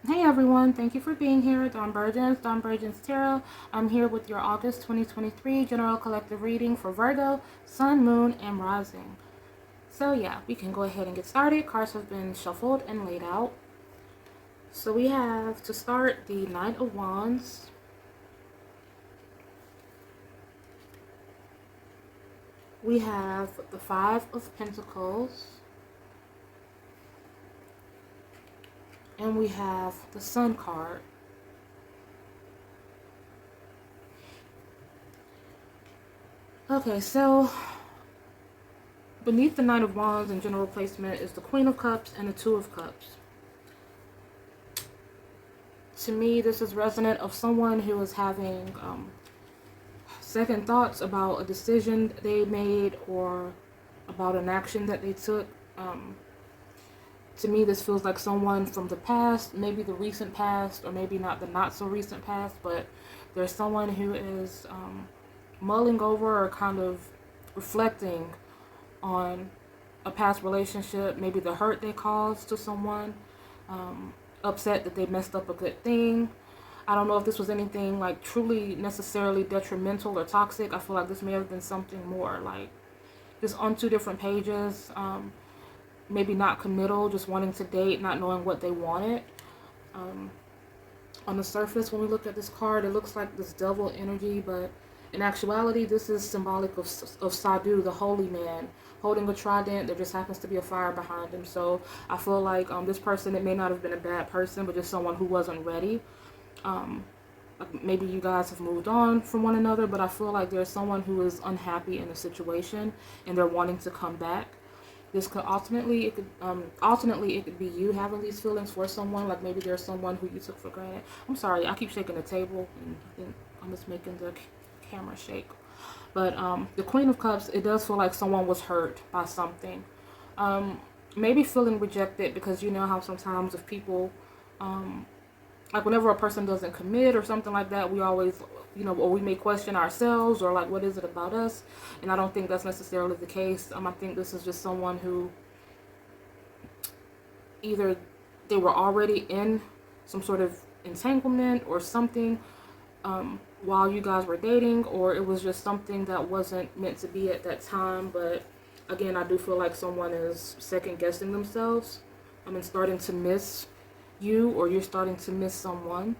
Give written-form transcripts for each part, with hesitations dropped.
Hey everyone, thank you for being here. Dawn Burgess Tarot. I'm here with your August 2023 General Collective Reading for Virgo, Sun, Moon, and Rising. So yeah, we can go ahead and get started. Cards have been shuffled and laid out. So we have to start the Knight of Wands. We have the Five of Pentacles. And we have the Sun card. Okay, so beneath the Knight of Wands in general placement is the Queen of Cups and the Two of Cups. To me, this is resonant of someone who is having second thoughts about a decision they made or about an action that they took. To me, this feels like someone from the past, maybe the recent past, or maybe not the not so recent past, but there's someone who is mulling over or kind of reflecting on a past relationship, maybe the hurt they caused to someone, upset that they messed up a good thing. I don't know if this was anything like truly necessarily detrimental or toxic. I feel like this may have been something more like just on two different pages. Maybe not committal, just wanting to date, not knowing what they wanted. On the surface, when we look at this card, it looks like this devil energy, but in actuality, this is symbolic of Sadhu, the holy man, holding a trident. There just happens to be a fire behind him. So I feel like this person, it may not have been a bad person, but just someone who wasn't ready. Maybe you guys have moved on from one another, but I feel like there's someone who is unhappy in a situation and they're wanting to come back. This could alternately it could be you having these feelings for someone. Like maybe there's someone who you took for granted. I'm sorry, I keep shaking the table and I think I'm just making the camera shake. But the Queen of Cups, it does feel like someone was hurt by something. Maybe feeling rejected, because you know how sometimes if people like whenever a person doesn't commit or something like that, we always, or we may question ourselves, or like, what is it about us? And I don't think that's necessarily the case. I think this is just someone who either they were already in some sort of entanglement or something while you guys were dating, or it was just something that wasn't meant to be at that time. But again, I do feel like someone is second guessing themselves. And starting to miss you, or you're starting to miss someone.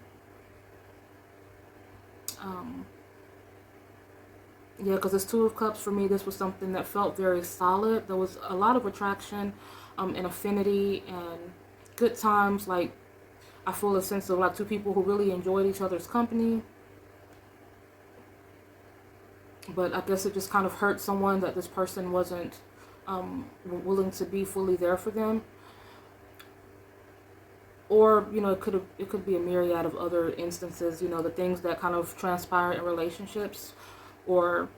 Yeah, because this Two of Cups, for me, this was something that felt very solid. There was a lot of attraction and affinity and good times. Like, I feel a sense of like two people who really enjoyed each other's company. But I guess it just kind of hurt someone that this person wasn't willing to be fully there for them. Or it could be a myriad of other instances, the things that kind of transpire in relationships, or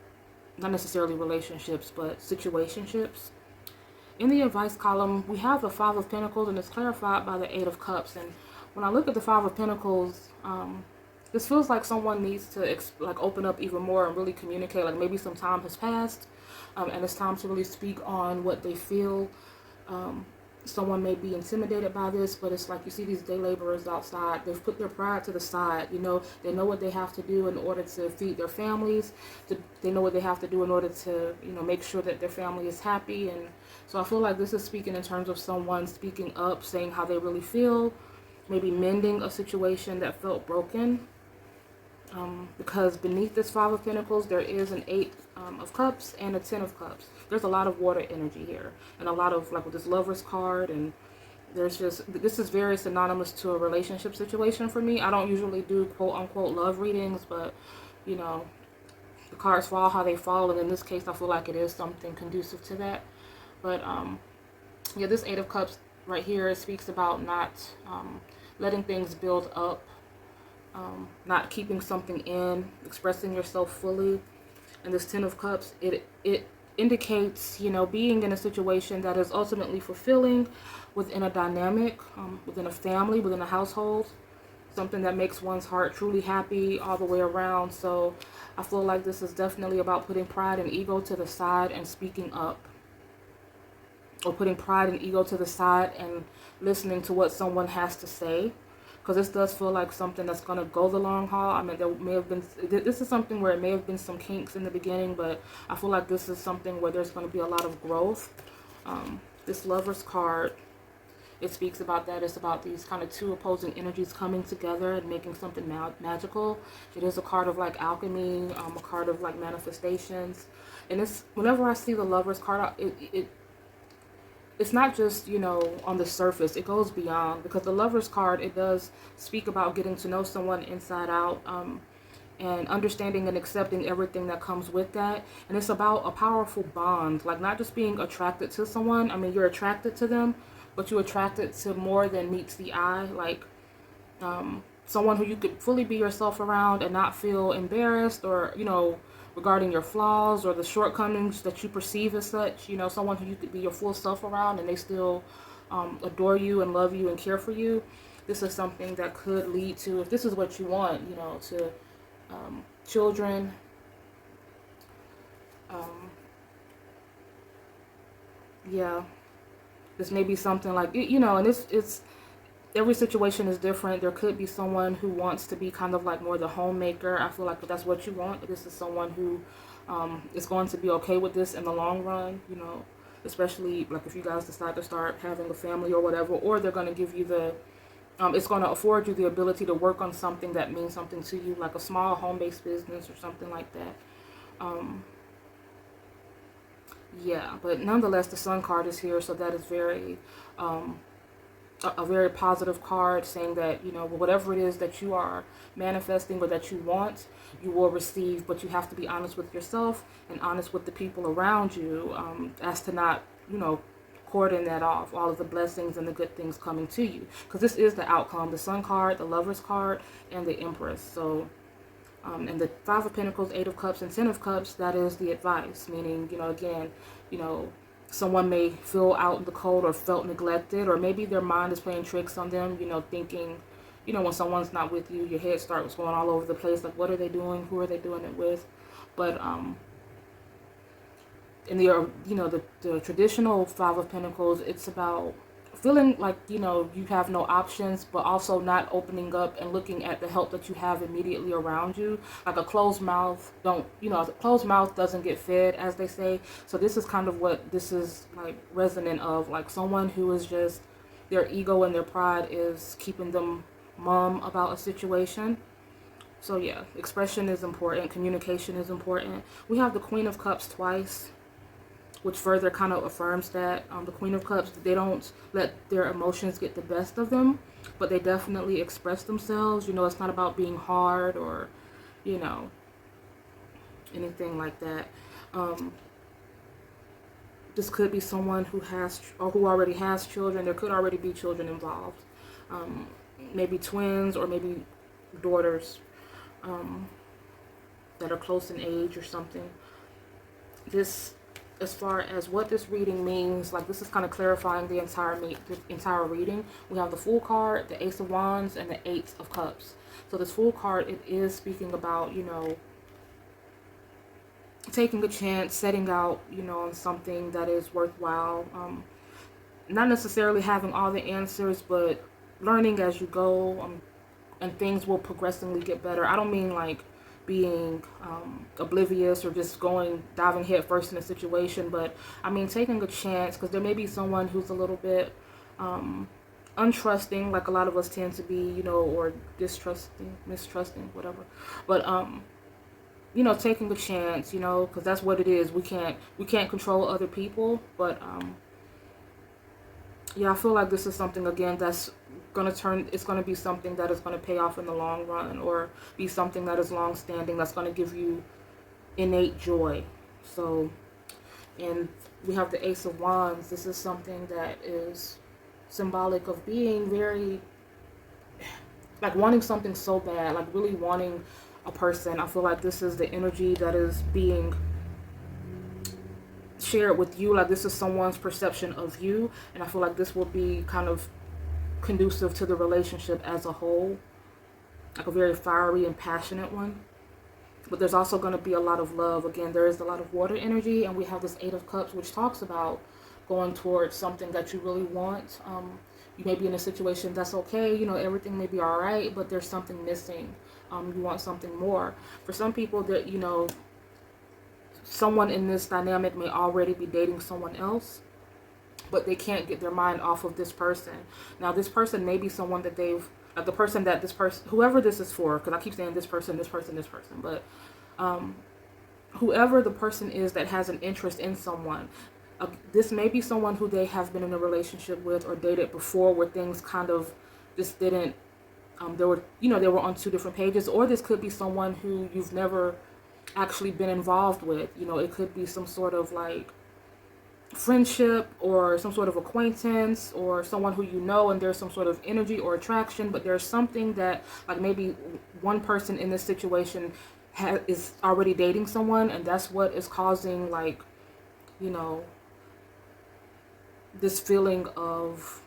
not necessarily relationships but situationships. In the advice column, we have the Five of Pentacles, and it's clarified by the Eight of Cups. And when I look at the Five of Pentacles, this feels like someone needs to open up even more and really communicate. Like maybe some time has passed, and it's time to really speak on what they feel. Someone may be intimidated by this, but it's like you see these day laborers outside. They've put their pride to the side. They know what they have to do in order to feed their families. They know what they have to do in order to, make sure that their family is happy. And so I feel like this is speaking in terms of someone speaking up, saying how they really feel, maybe mending a situation that felt broken. Because beneath this Five of Pentacles, there is an Eight of Cups and a Ten of Cups. There's a lot of water energy here, and a lot of, like with this Lover's card, and this is very synonymous to a relationship situation for me. I don't usually do quote-unquote love readings, but, the cards fall how they fall, and in this case, I feel like it is something conducive to that. But, yeah, this Eight of Cups right here, it speaks about not letting things build up, not keeping something in, expressing yourself fully. And this Ten of Cups, it indicates, being in a situation that is ultimately fulfilling within a dynamic, within a family, within a household, something that makes one's heart truly happy all the way around. So I feel like this is definitely about putting pride and ego to the side and speaking up, or putting pride and ego to the side and listening to what someone has to say. because this does feel like something that's going to go the long haul. I mean, there may have been, this is something where it may have been some kinks in the beginning, but I feel like this is something where there's going to be a lot of growth. This Lover's card, it speaks about that. It's about these kind of two opposing energies coming together and making something magical. It is a card of like alchemy, a card of like manifestations. And it's, whenever I see the Lover's card, it's not just, you know, on the surface. It goes beyond, because the Lover's card, it does speak about getting to know someone inside out, and understanding and accepting everything that comes with that. And it's about a powerful bond, like not just being attracted to someone. I mean, you're attracted to them, but you're attracted to more than meets the eye. Like someone who you could fully be yourself around and not feel embarrassed, or, you know, regarding your flaws or the shortcomings that you perceive as such. You know, someone who you could be your full self around and they still adore you and love you and care for you. This is something that could lead to, if this is what you want, you know, to children, yeah, this may be something like, you know, and it's every situation is different. There could be someone who wants to be kind of like more the homemaker. I feel like if that's what you want, this is someone who is going to be okay with this in the long run, you know, especially like if you guys decide to start having a family or whatever, or they're going to give you the it's going to afford you the ability to work on something that means something to you, like a small home-based business or something like that. Yeah, but nonetheless, the Sun card is here, so that is very, a very positive card, saying that, you know, whatever it is that you are manifesting or that you want, you will receive, but you have to be honest with yourself and honest with the people around you, as to not, you know, cordon that off, all of the blessings and the good things coming to you, because this is the outcome: the Sun card, the Lover's card, and the Empress. So and the Five of Pentacles, Eight of Cups, and Ten of Cups, that is the advice, meaning, you know, again, you know, someone may feel out in the cold or felt neglected, or maybe their mind is playing tricks on them, you know, thinking, you know, when someone's not with you, your head starts going all over the place, like, what are they doing, who are they doing it with? But in the, you know, the traditional Five of Pentacles, it's about feeling like, you know, you have no options, but also not opening up and looking at the help that you have immediately around you. Like a closed mouth a closed mouth doesn't get fed, as they say. So this is kind of what this is like resonant of, like someone who is just, their ego and their pride is keeping them mum about a situation. So yeah, expression is important, communication is important. We have the Queen of Cups twice, which further kind of affirms that. The Queen of Cups, they don't let their emotions get the best of them, but they definitely express themselves. You know, it's not about being hard or, you know, anything like that. This could be someone who has, or who already has children. There could already be children involved. Maybe twins, or maybe daughters that are close in age or something. This, as far as what this reading means, like this is kind of clarifying the entire reading. We have the Fool card, the Ace of Wands, and the Eight of Cups. So this Fool card, it is speaking about, you know, taking a chance, setting out, you know, on something that is worthwhile. Not necessarily having all the answers, but learning as you go, and things will progressively get better. I don't mean like being oblivious or just diving head first in a situation, but I mean taking a chance, because there may be someone who's a little bit untrusting, like a lot of us tend to be, you know, or mistrusting, whatever. But you know, taking a chance, you know, because that's what it is. We can't control other people, but yeah, I feel like this is something, again, that's it's going to be something that is going to pay off in the long run, or be something that is long standing, that's going to give you innate joy. So, and we have the Ace of Wands. This is something that is symbolic of being very, like, wanting something so bad, like really wanting a person. I feel like this is the energy that is being shared with you. Like, this is someone's perception of you, and I feel like this will be kind of conducive to the relationship as a whole, like a very fiery and passionate one. But there's also going to be a lot of love. Again, there is a lot of water energy, and we have this Eight of Cups, which talks about going towards something that you really want. You may be in a situation that's okay, you know, everything may be all right, but there's something missing. You want something more. For some people, that, you know, someone in this dynamic may already be dating someone else, but they can't get their mind off of this person. Now, this person may be someone that they've, the person that this person, whoever this is for, because I keep saying this person, but whoever the person is that has an interest in someone, this may be someone who they have been in a relationship with or dated before, where things kind of just didn't, they were, you know, they were on two different pages. Or this could be someone who you've never actually been involved with. You know, it could be some sort of like friendship or some sort of acquaintance, or someone who you know and there's some sort of energy or attraction, but there's something that, like, maybe one person in this situation is already dating someone, and that's what is causing, like, you know, this feeling of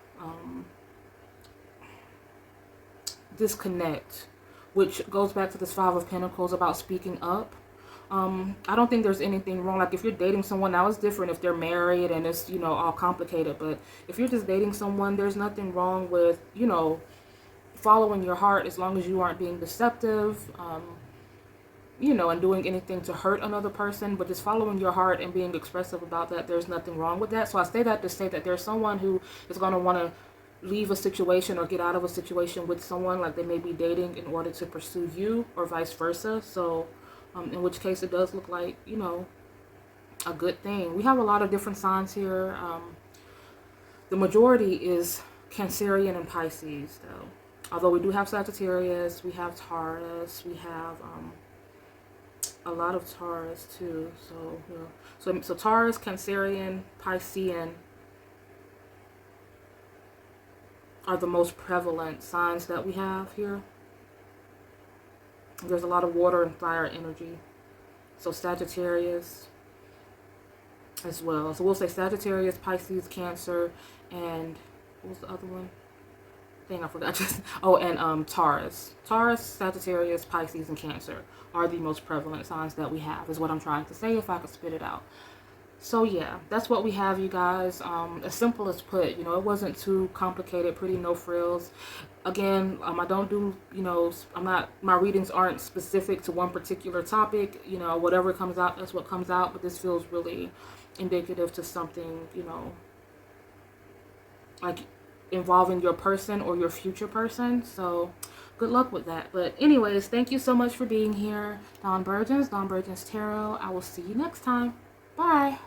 disconnect, which goes back to this Five of Pentacles about speaking up. I don't think there's anything wrong. Like, if you're dating someone, now it's different if they're married and it's, you know, all complicated. But if you're just dating someone, there's nothing wrong with, you know, following your heart, as long as you aren't being deceptive, you know, and doing anything to hurt another person. But just following your heart and being expressive about that, there's nothing wrong with that. So I say that to say that there's someone who is going to want to leave a situation or get out of a situation with someone, like they may be dating, in order to pursue you, or vice versa. So in which case it does look like, you know, a good thing. We have a lot of different signs here. The majority is Cancerian and Pisces, though. Although we do have Sagittarius, we have Taurus, we have a lot of Taurus too. So, you know, so Taurus, Cancerian, Piscean are the most prevalent signs that we have here. There's a lot of water and fire energy. So Sagittarius as well. So we'll say Sagittarius, Pisces, Cancer, and what was the other one? Thing I forgot. And Taurus. Taurus, Sagittarius, Pisces, and Cancer are the most prevalent signs that we have, is what I'm trying to say, if I could spit it out. So yeah, that's what we have, you guys. As simple as put, you know, it wasn't too complicated, pretty no frills. Again, I don't do, you know, my readings aren't specific to one particular topic. You know, whatever comes out, that's what comes out. But this feels really indicative to something, you know, like involving your person or your future person. So good luck with that. But anyways, thank you so much for being here. Dawn Virgins Tarot. I will see you next time. Bye.